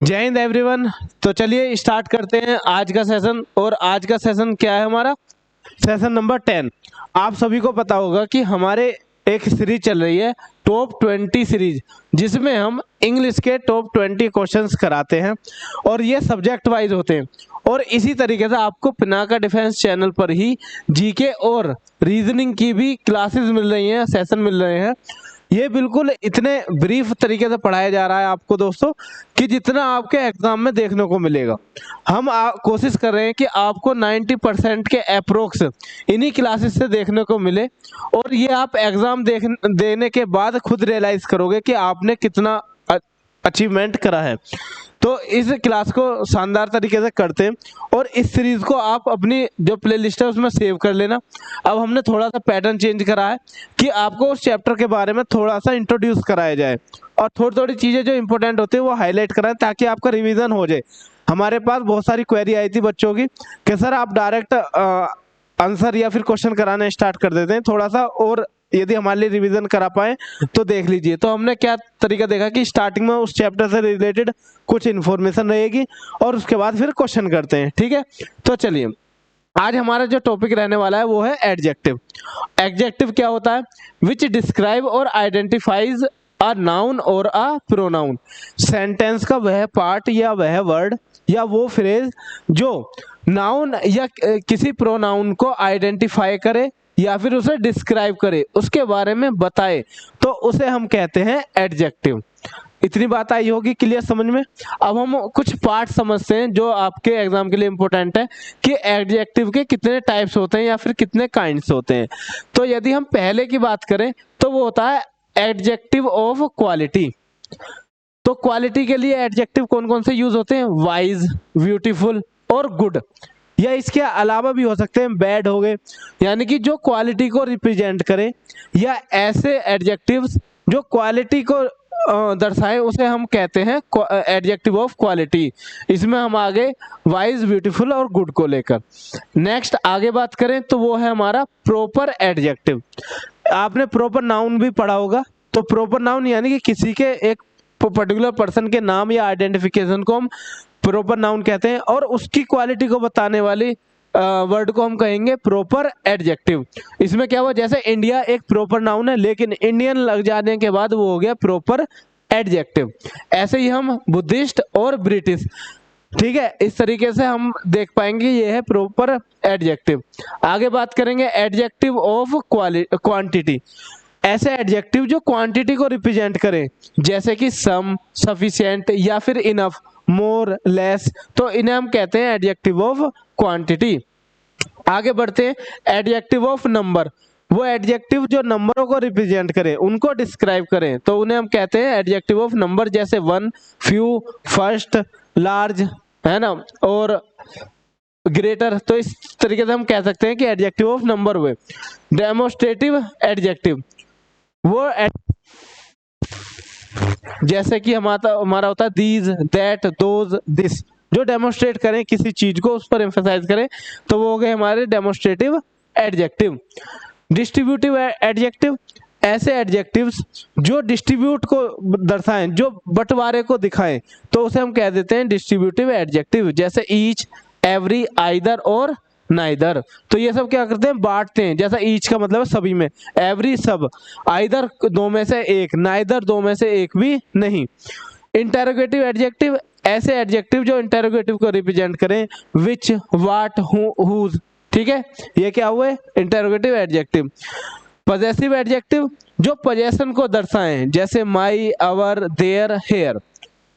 जय हिंद एवरीवन। तो चलिए स्टार्ट करते हैं आज का सेशन। और आज का सेशन क्या है हमारा? Session number 10। आप सभी को पता होगा कि हमारे एक सीरीज चल रही है टॉप 20 सीरीज, जिसमें हम इंग्लिश के टॉप 20 क्वेश्चंस कराते हैं और ये सब्जेक्ट वाइज होते हैं। और इसी तरीके से आपको पिनाका डिफेंस चैनल पर ही जीके और रीजनिंग की भी क्लासेस मिल रही हैं, सेशन मिल रहे हैं। ये बिल्कुल इतने ब्रीफ तरीके से पढ़ाया जा रहा है आपको दोस्तों कि जितना आपके एग्जाम में देखने को मिलेगा। हम कोशिश कर रहे हैं कि आपको 90% के अप्रोक्स इन्हीं क्लासेस से देखने को मिले, और ये आप एग्जाम देने के बाद खुद रियलाइज करोगे कि आपने कितना अचीवमेंट करा है। तो इस क्लास को शानदार तरीके से करते हैं और इस सीरीज को आप अपनी जो प्लेलिस्ट है उसमें सेव कर लेना। अब हमने थोड़ा सा पैटर्न चेंज करा है कि आपको उस चैप्टर के बारे में थोड़ा सा इंट्रोड्यूस कराया जाए और थोड़ी थोड़ी चीज़ें जो इंपॉर्टेंट होती है वो हाईलाइट कराएं ताकि आपका रिवीजन हो जाए। हमारे पास बहुत सारी क्वेरी आई थी बच्चों की कि सर आप डायरेक्ट आंसर या फिर क्वेश्चन कराना स्टार्ट कर देते हैं, थोड़ा सा और यदि हमारे लिए रिवीजन करा पाए तो देख लीजिए। तो हमने क्या तरीका देखा कि स्टार्टिंग में उस चैप्टर से रिलेटेड कुछ इन्फॉर्मेशन रहेगी और उसके बाद फिर क्वेश्चन करते हैं, ठीक है। तो चलिए आज हमारा जो टॉपिक रहने वाला है वो है एडजेक्टिव। एडजेक्टिव क्या होता है? विच डिस्क्राइब और आइडेंटिफाइज अ नाउन और अ प्रोनाउन। सेंटेंस का वह पार्ट या वह वर्ड या वो फ्रेज जो नाउन या किसी प्रोनाउन को आइडेंटिफाई करे या फिर उसे डिस्क्राइब करे, उसके बारे में बताए, तो उसे हम कहते हैं एडजेक्टिव। इतनी बात आई होगी क्लियर समझ में। अब हम कुछ पार्ट समझते हैं जो आपके एग्जाम के लिए इंपॉर्टेंट है कि एडजेक्टिव के कितने टाइप्स होते हैं या फिर कितने काइंड्स होते हैं। तो यदि हम पहले की बात करें तो वो होता है एडजेक्टिव ऑफ क्वालिटी। तो क्वालिटी के लिए एडजेक्टिव कौन कौन से यूज होते हैं? वाइज, ब्यूटीफुल और गुड। या इसके अलावा भी हो सकते हैं बैड हो गए, यानी कि जो क्वालिटी को रिप्रेजेंट करें, या ऐसे एडजेक्टिव्स जो क्वालिटी को दर्शाएं उसे हम कहते हैं एडजेक्टिव ऑफ क्वालिटी। इसमें हम आगे वाइज, ब्यूटीफुल और गुड को लेकर नेक्स्ट आगे बात करें तो वो है हमारा प्रॉपर एडजेक्टिव। आपने प्रॉपर नाउन भी पढ़ा होगा। तो प्रॉपर नाउन यानी कि किसी के एक पर्टिकुलर पर्सन के नाम या आइडेंटिफिकेशन को हम प्रॉपर नाउन कहते हैं और उसकी क्वालिटी को बताने वाली वर्ड को हम कहेंगे प्रॉपर एडजेक्टिव। इसमें क्या हुआ, जैसे इंडिया एक प्रॉपर नाउन है लेकिन इंडियन लग जाने के बाद वो हो गया प्रॉपर एडजेक्टिव। ऐसे ही हम बुद्धिस्ट और ब्रिटिश, ठीक है, इस तरीके से हम देख पाएंगे ये है प्रॉपर एडजेक्टिव। आगे बात करेंगे एडजेक्टिव ऑफ क्वांटिटी। ऐसे एडजेक्टिव जो क्वांटिटी को रिप्रेजेंट करें, जैसे कि सम, सफिशिएंट या फिर इनफ, मोर, लेस, तो इन्हें हम कहते हैं एडजेक्टिव ऑफ क्वांटिटी। आगे बढ़ते हैं एडजेक्टिव ऑफ नंबर। वो एडजेक्टिव जो नंबरों को रिप्रेजेंट करें, उनको डिस्क्राइब करें, तो उन्हें हम कहते हैं एडजेक्टिव ऑफ नंबर, जैसे वन, फ्यू, फर्स्ट, लार्ज, है ना, और ग्रेटर। तो इस तरीके से हम कह सकते हैं कि एडजेक्टिव ऑफ नंबर हुए। डेमोस्ट्रेटिव एडजेक्टिव वो जैसे कि हमारा होता है दीज, दैट, दोज, दिस, जो डेमोस्ट्रेट करें किसी चीज को, उस पर एम्फेसाइज करें, तो वो हो गए हमारे डेमोस्ट्रेटिव एडजेक्टिव। डिस्ट्रीब्यूटिव एडजेक्टिव, ऐसे एडजेक्टिव्स जो डिस्ट्रीब्यूट को दर्शाएं, जो बंटवारे को दिखाएं, तो उसे हम कह देते हैं डिस्ट्रीब्यूटिव एडजेक्टिव, जैसे ईच, एवरी, आइदर और नाइदर। तो ये सब क्या करते हैं, बांटते हैं। जैसा ईच का मतलब है सभी में, एवरी सब, आइदर दो में से एक, नाइदर दो में से एक भी नहीं। इंटेरोगेटिव एडजेक्टिव, ऐसे एडजेक्टिव जो इंटेरोगेटिव को रिप्रेजेंट करें, विच, व्हाट, हुज, ठीक है, ये क्या हुए इंटेरोगेटिव एडजेक्टिव। पजेसिव एडजेक्टिव जो पोजेशन को दर्शाएं, जैसे माई, अवर, देयर, हेयर।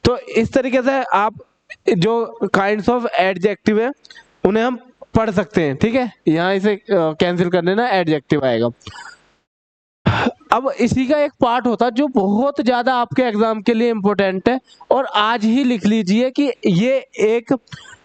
तो इस तरीके से आप जो काइंड्स ऑफ एडजेक्टिव है उन्हें हम पढ़ सकते हैं, ठीक है। यहाँ इसे कैंसिल कर देना, एडजेक्टिव आएगा। अब इसी का एक पार्ट होता है जो बहुत ज्यादा आपके एग्जाम के लिए इंपॉर्टेंट है, और आज ही लिख लीजिए कि ये एक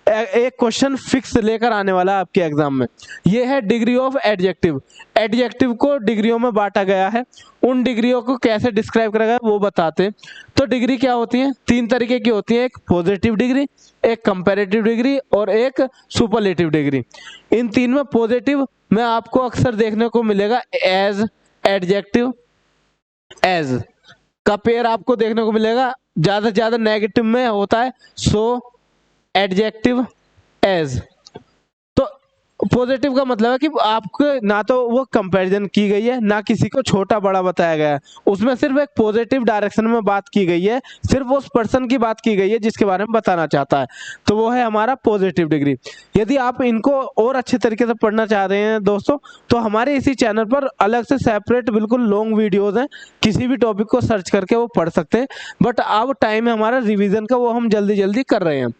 क्वेश्चन फिक्स लेकर आने वाला है आपके एग्जाम में। ये है डिग्री ऑफ एडजेक्टिव। एडजेक्टिव को डिग्रियों में बांटा गया है, उन डिग्रियों को कैसे डिस्क्राइब करा गया वो बताते हैं। तो डिग्री क्या होती है? तीन तरीके की होती है, एक पॉजिटिव डिग्री, एक कंपैरेटिव डिग्री और एक सुपरलेटिव डिग्री। इन तीन में पॉजिटिव में आपको अक्सर देखने को मिलेगा एज, एडजेक्टिव, एज का पेयर आपको देखने को मिलेगा ज्यादा से ज्यादा नेगेटिव में होता है सो एडजेक्टिव एज। तो पॉजिटिव का मतलब है कि आपको ना तो वो कंपैरिजन की गई है ना किसी को छोटा बड़ा बताया गया है, उसमें सिर्फ एक पॉजिटिव डायरेक्शन में बात की गई है, सिर्फ उस पर्सन की बात की गई है जिसके बारे में बताना चाहता है, तो वो है हमारा पॉजिटिव डिग्री। यदि आप इनको और अच्छे तरीके से पढ़ना चाह रहे हैं दोस्तों, तो हमारे इसी चैनल पर अलग से सेपरेट बिल्कुल लॉन्ग वीडियोज हैं, किसी भी टॉपिक को सर्च करके वो पढ़ सकते हैं, बट अब टाइम है हमारा रिवीजन का, वो हम जल्दी जल्दी कर रहे हैं।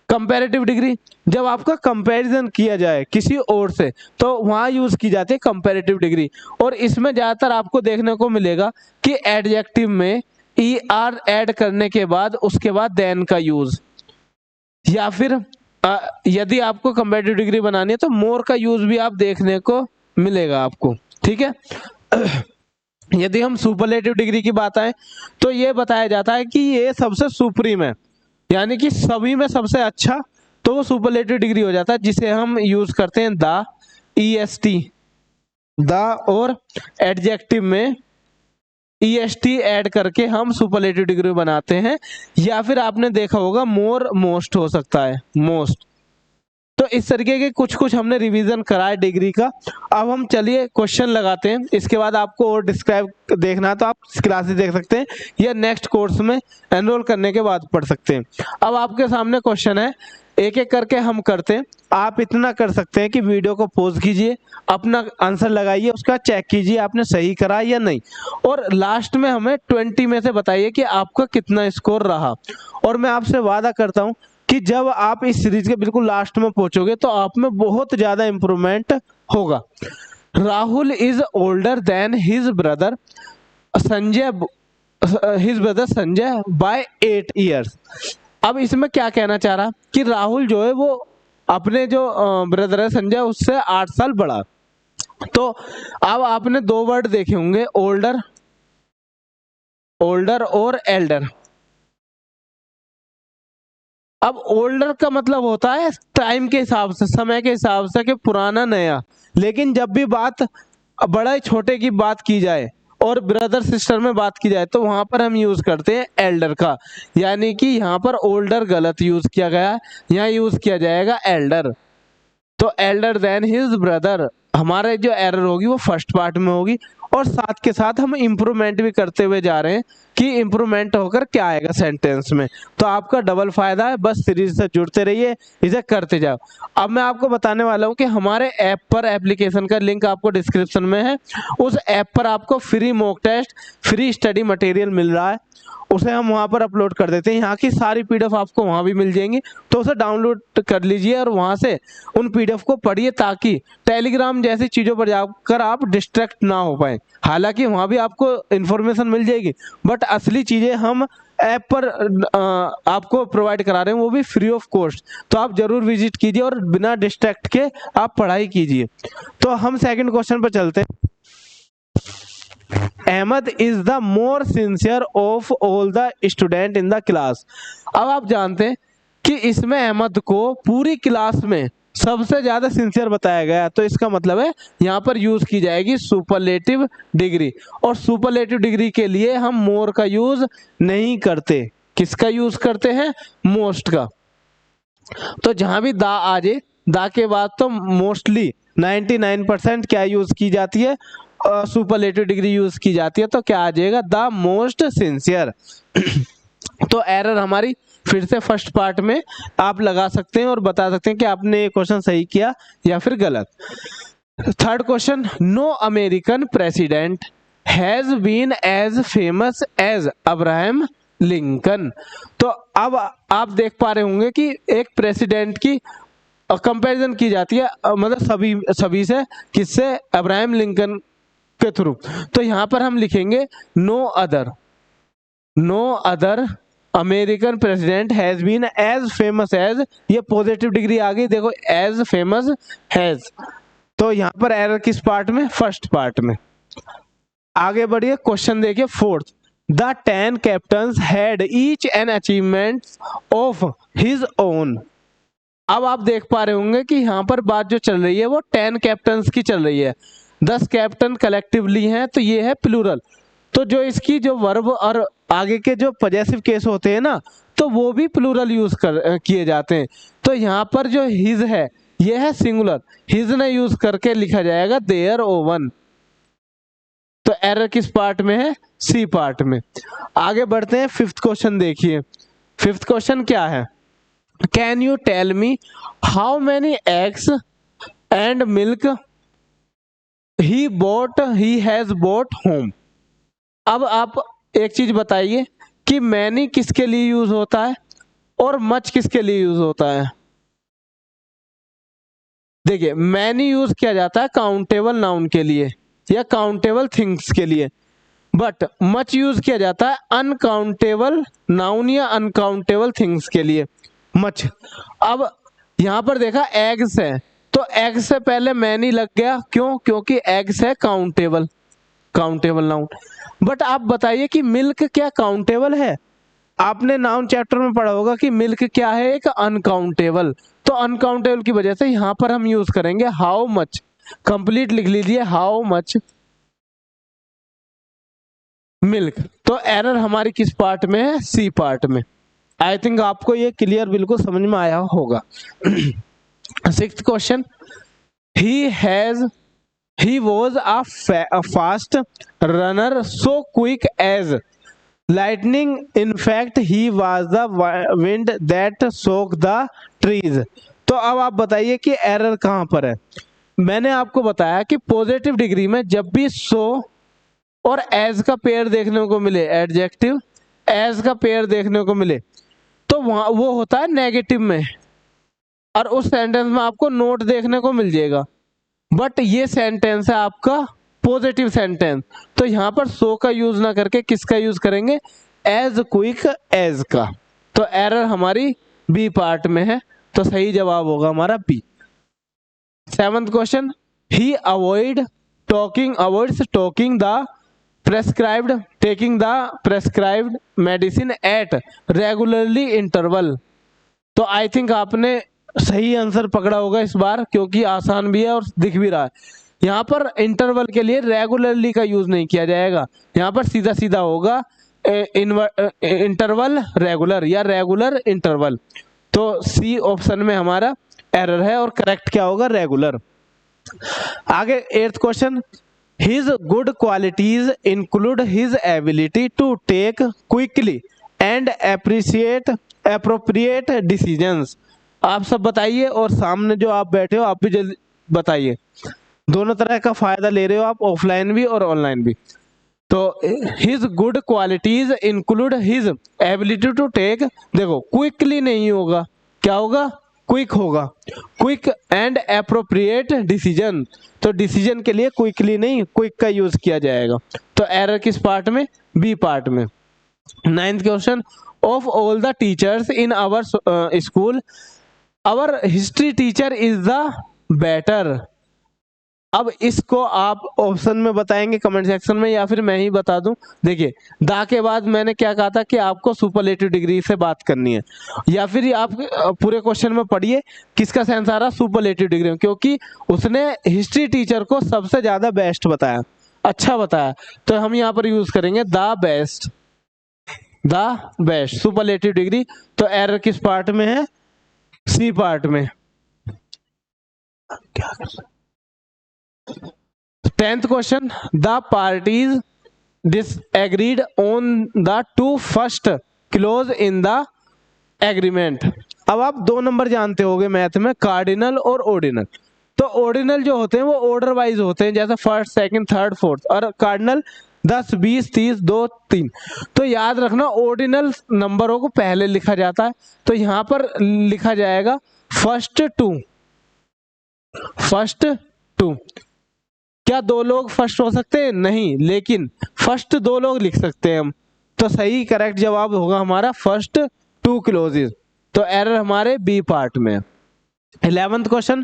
कंपैरेटिव डिग्री, जब आपका कंपैरिजन किया जाए किसी और से तो वहां यूज की जाती है कंपैरेटिव डिग्री, और इसमें ज्यादातर आपको देखने को मिलेगा कि एडजेक्टिव में ER ऐड करने के बाद उसके बाद देन का यूज, या फिर यदि आपको कंपैरेटिव डिग्री बनानी है तो मोर का यूज भी आप देखने को मिलेगा आपको, ठीक है। यदि हम सुपरलेटिव डिग्री की बात आए तो ये बताया जाता है कि ये सबसे सुप्रीम है, यानी कि सभी में सबसे अच्छा, तो वो सुपरलेटिव डिग्री हो जाता है, जिसे हम यूज करते हैं द, EST द, और एडजेक्टिव में EST ऐड करके हम सुपरलेटिव डिग्री बनाते हैं, या फिर आपने देखा होगा मोर मोस्ट हो सकता है, मोस्ट। तो इस तरीके के कुछ कुछ हमने रिवीजन करा है डिग्री का। अब हम चलिए क्वेश्चन लगाते हैं, इसके बाद आपको और डिस्क्राइब देखना है तो आप क्लासेस देख सकते हैं या नेक्स्ट कोर्स में एनरोल करने के बाद पढ़ सकते हैं। अब आपके सामने क्वेश्चन है, एक एक करके हम करते हैं। आप इतना कर सकते हैं कि वीडियो को पॉज कीजिए, अपना आंसर लगाइए, उसका चेक कीजिए आपने सही करा या नहीं, और लास्ट में हमें 20 में से बताइए कि आपका कितना स्कोर रहा। और मैं आपसे वादा करता हूं कि जब आप इस सीरीज के बिल्कुल लास्ट में पहुंचोगे तो आप में बहुत ज्यादा इंप्रूवमेंट होगा। Rahul is older than his brother Sanjay, his brother Sanjay by 8 years. अब इसमें क्या कहना चाह रहा कि राहुल जो है वो अपने जो ब्रदर है संजय उससे 8 साल बड़ा। तो अब आपने दो वर्ड देखे होंगे, ओल्डर, ओल्डर और एल्डर। अब ओल्डर का मतलब होता है टाइम के हिसाब से, समय के हिसाब से कि पुराना नया, लेकिन जब भी बात बड़े छोटे की बात की जाए और ब्रदर सिस्टर में बात की जाए तो वहां पर हम यूज करते हैं एल्डर का, यानी कि यहाँ पर ओल्डर गलत यूज किया गया है, यहाँ यूज किया जाएगा एल्डर। तो एल्डर देन हिज ब्रदर, हमारे जो एरर होगी वो फर्स्ट पार्ट में होगी, और साथ के साथ हम इम्प्रूवमेंट भी करते हुए जा रहे हैं कि इम्प्रूवमेंट होकर क्या आएगा सेंटेंस में। तो आपका डबल फायदा है, बस सीरीज से जुड़ते रहिए, इसे करते जाओ। अब मैं आपको बताने वाला हूं कि हमारे ऐप पर, एप्लीकेशन का लिंक आपको डिस्क्रिप्शन में है, उस ऐप पर आपको free mock test, free study material मिल रहा है, उसे हम वहां पर अपलोड कर देते हैं। यहाँ की सारी PDF आपको वहां भी मिल जाएंगी, तो उसे डाउनलोड कर लीजिए और वहां से उन PDF को पढ़िए, ताकि टेलीग्राम जैसी चीजों पर जाकर आप डिस्ट्रैक्ट ना हो पाए। हालांकि वहां भी आपको इंफॉर्मेशन मिल जाएगी, बट असली चीजें हम ऐप पर आपको प्रोवाइड करा रहे हैं, वो भी फ्री ऑफ कॉस्ट। तो आप जरूर विजिट कीजिए और बिना डिस्ट्रैक्ट के आप पढ़ाई कीजिए। तो हम सेकंड क्वेश्चन पर चलते हैं। Ahmed is the more sincere of all the student in the class. अब आप जानते हैं कि इसमें अहमद को पूरी क्लास में सबसे ज्यादा सिंसियर बताया गया, तो इसका मतलब है यहाँ पर यूज की जाएगी सुपरलेटिव डिग्री, और सुपरलेटिव डिग्री के लिए हम मोर का यूज नहीं करते, किसका यूज करते हैं, मोस्ट का। तो जहां भी दा आ जाए, दा के बाद तो मोस्टली 99% क्या यूज की जाती है, सुपरलेटिव डिग्री यूज की जाती है। तो क्या आ जाएगा, द मोस्ट सिंसियर। तो एरर हमारी फिर से फर्स्ट पार्ट में आप लगा सकते हैं और बता सकते हैं कि आपने ये क्वेश्चन सही किया या फिर गलत। Third question, no American president has been as famous as Abraham Lincoln. तो अब आप देख पा रहे होंगे कि एक प्रेसिडेंट की कंपैरिजन की जाती है, मतलब सभी से, किससे, अब्राहम लिंकन के थ्रू। तो यहां पर हम लिखेंगे no other American president has been as famous as, ये पॉजिटिव डिग्री आ गई, देखो एज फेमस हैज। तो यहां पर एरर किस पार्ट में, फर्स्ट पार्ट में। आगे बढ़िए, क्वेश्चन देखिए fourth, the 10 captains had each an achievement of his own. अब आप देख पा रहे होंगे कि यहाँ पर बात जो चल रही है वो 10 कैप्टन्स की चल रही है, 10 कैप्टन कलेक्टिवली हैं, तो ये है प्लूरल। तो जो इसकी जो वर्ब और आगे के जो पॉजेसिव केस होते हैं ना, तो वो भी प्लूरल यूज किए जाते हैं। तो यहाँ पर जो हिज है ये है सिंगुलर, हिज ने यूज करके लिखा जाएगा देयर ओवन। तो एरर किस पार्ट में है? सी पार्ट में। आगे बढ़ते हैं, फिफ्थ क्वेश्चन देखिए। फिफ्थ क्वेश्चन क्या है? Can you tell me how many eggs and milk he has bought home. अब आप एक चीज बताइए कि मैनी किसके लिए यूज होता है और मच किसके लिए यूज होता है। देखिए, मैनी यूज किया जाता है काउंटेबल नाउन के लिए या काउंटेबल थिंग्स के लिए, बट मच यूज किया जाता है अनकाउंटेबल नाउन या अनकाउंटेबल थिंग्स के लिए, मच। अब यहां पर देखा एग्स है, तो एग्स से पहले मैनी लग गया, क्यों? क्योंकि एग्स है काउंटेबल, काउंटेबल नाउन। बट आप बताइए कि मिल्क क्या काउंटेबल है? आपने नाउन चैप्टर में पढ़ा होगा कि मिल्क क्या है? एक अनकाउंटेबल। तो अनकाउंटेबल की वजह से यहां पर हम यूज करेंगे हाउ मच। कंप्लीट लिख लीजिए, हाउ मच मिल्क। तो एरर हमारी किस पार्ट में है? सी पार्ट में। आई थिंक आपको ये क्लियर बिल्कुल समझ में आया होगा। Sixth question, he was a fast runner so quick as lightning, in fact he was the wind that shook the trees। तो अब आप बताइए कि एरर कहां पर है। मैंने आपको बताया कि पॉजिटिव डिग्री में जब भी सो और एज का पेयर देखने को मिले, एडजेक्टिव एज का पेयर देखने को मिले, तो वहां वो होता है नेगेटिव में, और उस सेंटेंस में आपको नोट देखने को मिल जाएगा। बट ये सेंटेंस है आपका पॉजिटिव सेंटेंस, तो यहां पर सो का यूज ना करके किसका यूज करेंगे? एज क्विक एज का। तो एरर हमारी बी पार्ट में है, तो सही जवाब होगा हमारा B. Seventh question, he avoids talking the prescribed taking the prescribed medicine at regularly interval. तो आई थिंक आपने सही आंसर पकड़ा होगा इस बार, क्योंकि आसान भी है और दिख भी रहा है। यहाँ पर इंटरवल के लिए रेगुलरली का यूज नहीं किया जाएगा, यहाँ पर सीधा सीधा होगा इंटरवल रेगुलर या रेगुलर इंटरवल। तो सी ऑप्शन में हमारा एरर है और करेक्ट क्या होगा? रेगुलर। आगे eighth question, his good qualities include his ability to take quickly and appropriate decisions. आप सब बताइए, और सामने जो आप बैठे हो आप भी जल्दी बताइए। दोनों तरह का फायदा ले रहे हो आप, ऑफलाइन भी और ऑनलाइन भी। तो his good qualities include his ability to take, देखो क्विकली नहीं होगा, क्या होगा? क्विक होगा। क्विक एंड अप्रोप्रिएट डिसीजन, तो डिसीजन के लिए क्विकली नहीं क्विक का यूज किया जाएगा। तो एरर किस पार्ट में? बी पार्ट में। Ninth question, of all the teachers in our school our history teacher is the better. अब इसको आप ऑप्शन में बताएंगे कमेंट सेक्शन में, या फिर मैं ही बता दूं। देखिए, दा के बाद मैंने क्या कहा था कि आपको सुपरलेटिव डिग्री से बात करनी है, या फिर आप पूरे क्वेश्चन में पढ़िए किसका सेंस आ रहा सुपरलेटिव डिग्री में, क्योंकि उसने हिस्ट्री टीचर को सबसे ज्यादा बेस्ट बताया, अच्छा बताया। तो हम यहाँ पर यूज करेंगे the best, the best superlative degree. तो एरर किस पार्ट में है? सी पार्ट में। क्या कर सकते? 10th question, the parties disagreed on the two first clause in the agreement। अब आप 2 नंबर जानते होंगे मैथ में, कार्डिनल और ऑर्डिनल। तो ऑर्डिनल जो होते हैं वो ऑर्डर वाइज होते हैं, जैसे फर्स्ट सेकंड थर्ड फोर्थ, और कार्डिनल 10 20 30 2 3। तो याद रखना ऑर्डिनल नंबरों को पहले लिखा जाता है, तो यहां पर लिखा जाएगा फर्स्ट टू। क्या 2 लोग फर्स्ट हो सकते हैं? नहीं, लेकिन फर्स्ट 2 लोग लिख सकते हैं हम। तो सही करेक्ट जवाब होगा हमारा फर्स्ट 2 क्लोजेस। तो एरर हमारे बी पार्ट में। 11th क्वेश्चन,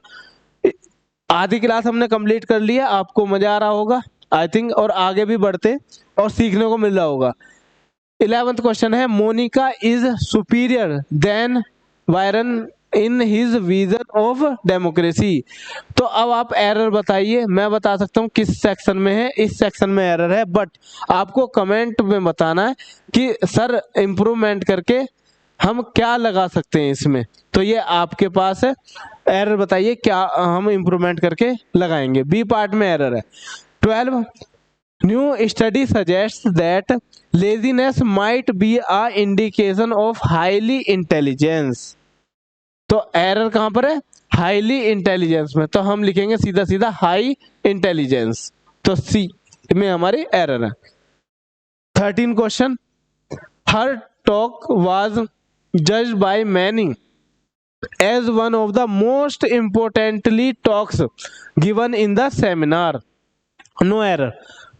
आधी क्लास हमने कंप्लीट कर लिया, आपको मजा आ रहा होगा आई थिंक, और आगे भी बढ़ते और सीखने को मिल रहा होगा। 11th क्वेश्चन है, Monica is superior than Byron in his vision of democracy. तो अब आप एरर बताइए, मैं बता सकता हूँ किस सेक्शन में है, इस सेक्शन में एरर है, बट आपको कमेंट में बताना है कि सर इम्प्रूवमेंट करके हम क्या लगा सकते हैं इसमें। तो ये आपके पास है, एरर बताइए क्या हम इम्प्रूवमेंट करके लगाएंगे। बी पार्ट में एरर है 12, new study suggest that laziness might be a indication of highly intelligence. तो एरर कहां पर है, हाईली इंटेलिजेंस में, तो हम लिखेंगे सीधा सीधा हाई इंटेलिजेंस, तो सी में हमारी एरर है। 13 question, her talk was judged by many as one of the most importantly talks given in the seminar, no error.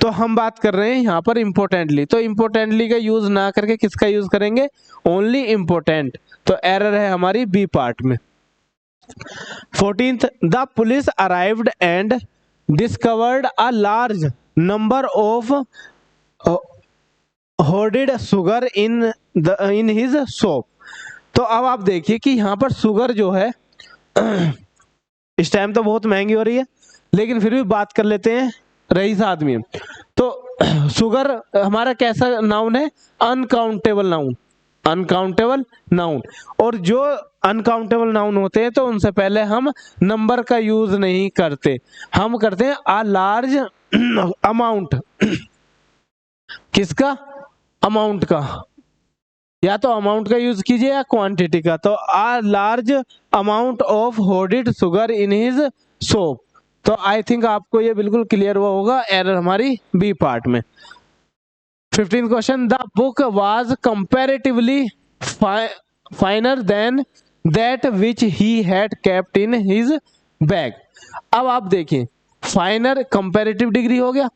तो हम बात कर रहे हैं यहाँ पर इम्पोर्टेंटली, तो इम्पोर्टेंटली का यूज ना करके किसका यूज करेंगे, ओनली इम्पोर्टेंट, तो एरर है हमारी बी पार्ट में। 14th, the police arrived and discovered a large number of hoarded sugar in his shop. तो अब आप देखिए कि यहाँ पर शुगर जो है इस टाइम तो बहुत महंगी हो रही है, लेकिन फिर भी बात कर लेते हैं रईस आदमी। तो शुगर हमारा कैसा नाउन है, अनकाउंटेबल नाउन, अनकाउंटेबल नाउन। और जो अनकाउंटेबल नाउन होते हैं तो उनसे पहले हम नंबर का यूज नहीं करते, हम करते हैं अ लार्ज अमाउंट। किसका, अमाउंट का, या तो अमाउंट का यूज कीजिए या क्वांटिटी का। तो a large amount of hoarded sugar in his shop. तो आई थिंक आपको ये बिल्कुल क्लियर हुआ होगा, एरर हमारी बी पार्ट में। 15th question, the book was comparatively finer than that which he had kept in his bag. अब आप देखिए, फाइनर कंपैरेटिव डिग्री हो गया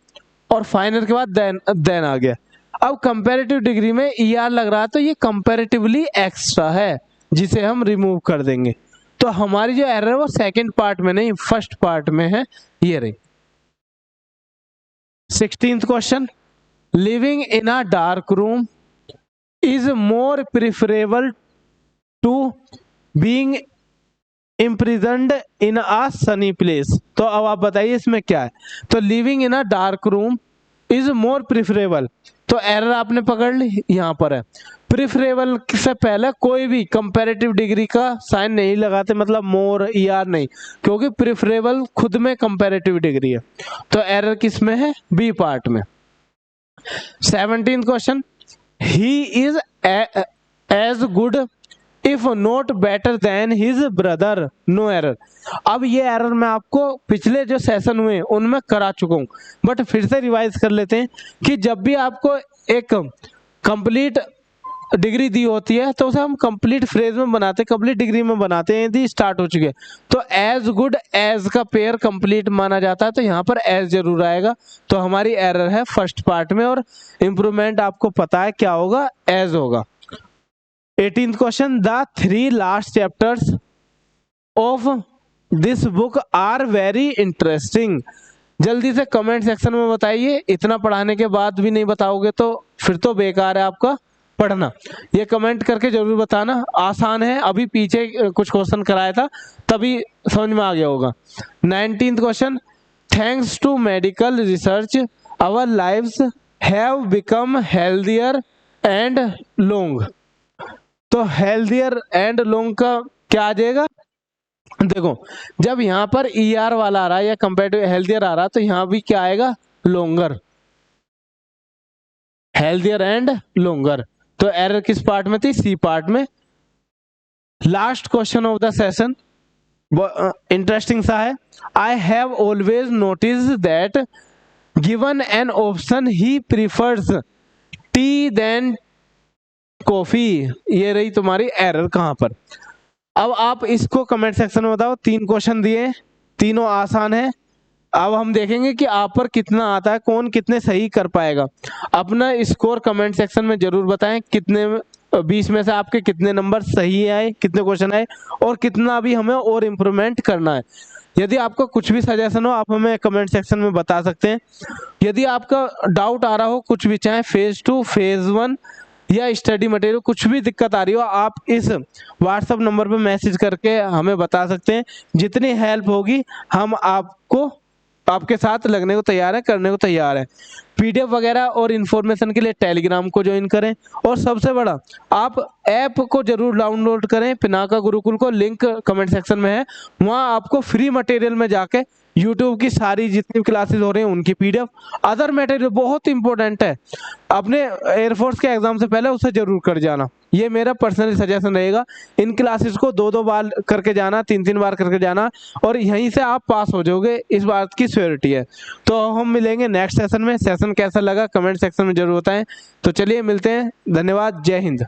और फाइनर के बाद देन आ गया। अब कंपैरेटिव डिग्री में ER लग रहा है, तो ये कंपैरेटिवली एक्स्ट्रा है जिसे हम रिमूव कर देंगे। तो हमारी जो एरर है वो सेकंड पार्ट में नहीं, फर्स्ट पार्ट में है, ये रही। 16th question, living in a dark room is more preferable to being imprisoned in a sunny place. तो अब आप बताइए इसमें क्या है। तो living in a dark room is more preferable, तो एरर आपने पकड़ ली, यहाँ पर है प्रिफरेबल से पहले कोई भी कंपैरेटिव डिग्री का साइन नहीं लगाते, मतलब मोर ER नहीं, क्योंकि प्रिफरेबल खुद में कंपैरेटिव डिग्री है। तो एरर किस में है, बी पार्ट में। 17th question, he is as good if not better than his brother, no error. अब ये एरर मैं आपको पिछले जो सेशन हुए उनमें करा चुका हूं, बट फिर से रिवाइज कर लेते हैं कि जब भी आपको एक कंप्लीट डिग्री दी होती है तो उसे हम कंप्लीट फ्रेज में बनाते, कंप्लीट डिग्री में बनाते हैं यदि स्टार्ट हो चुके हैं। तो एज गुड एज का पेयर कंप्लीट माना जाता है, तो यहाँ पर एज जरूर आएगा। तो हमारी एरर है फर्स्ट पार्ट में, और इम्प्रूवमेंट आपको पता है क्या होगा, एज होगा। 18th question, the 3 last chapters of this book are very interesting. जल्दी से कमेंट सेक्शन में बताइए, इतना पढ़ाने के बाद भी नहीं बताओगे तो फिर तो बेकार है आपका पढ़ना। ये कमेंट करके जरूर बताना, आसान है, अभी पीछे कुछ क्वेश्चन कराया था तभी समझ में आ गया होगा। 19th question, thanks to medical research our lives have become healthier and long. तो हेल्दियर एंड लॉन्ग का क्या आ जाएगा, देखो जब यहाँ पर ER वाला आ रहा है या कंपेरेटिव हेल्दियर आ रहा है, तो यहाँ भी क्या आएगा, लॉन्गर, हेल्दियर एंड लॉन्गर। तो एरर किस पार्ट में थी, सी पार्ट में। Last question of the session interesting सा है, I have always notice that given an option he prefers tea than coffee. ये रही तुम्हारी एरर कहां पर। अब आप इसको कमेंट सेक्शन में बताओ, 3 क्वेश्चन दिए, तीनों आसान है। अब हम देखेंगे कि आप पर कितना आता है, कौन कितने सही कर पाएगा। अपना स्कोर कमेंट सेक्शन में जरूर बताएं, कितने 20 में से आपके कितने नंबर सही आए, कितने क्वेश्चन आए, और कितना भी हमें और इम्प्रूवमेंट करना है। यदि आपका कुछ भी सजेशन हो आप हमें कमेंट सेक्शन में बता सकते हैं। यदि आपका डाउट आ रहा हो कुछ भी, चाहे फेज 2 फेज 1 या स्टडी मटेरियल कुछ भी दिक्कत आ रही हो, आप इस व्हाट्सएप नंबर पे मैसेज करके हमें बता सकते हैं। जितनी हेल्प होगी हम आपके साथ लगने को तैयार है, करने को तैयार है। पीडीएफ वगैरह और इन्फॉर्मेशन के लिए टेलीग्राम को ज्वाइन करें, और सबसे बड़ा आप ऐप को जरूर डाउनलोड करें, पिनाका गुरुकुल को, लिंक कमेंट सेक्शन में है। वहाँ आपको फ्री मटेरियल में जाके यूट्यूब की सारी जितनी क्लासेस हो रही हैं उनकी पीडीएफ, अदर मटेरियल बहुत इंपॉर्टेंट है, अपने एयरफोर्स के एग्जाम से पहले उसे जरूर कर जाना। ये मेरा पर्सनली सजेशन रहेगा। इन क्लासेस को 2-2 बार करके जाना, 3-3 बार करके जाना, और यहीं से आप पास हो जाओगे, इस बात की श्योरिटी है। तो हम मिलेंगे नेक्स्ट सेशन में। सेशन कैसा लगा कमेंट सेक्शन में जरूर बताएं। तो चलिए मिलते हैं, धन्यवाद, जय हिंद।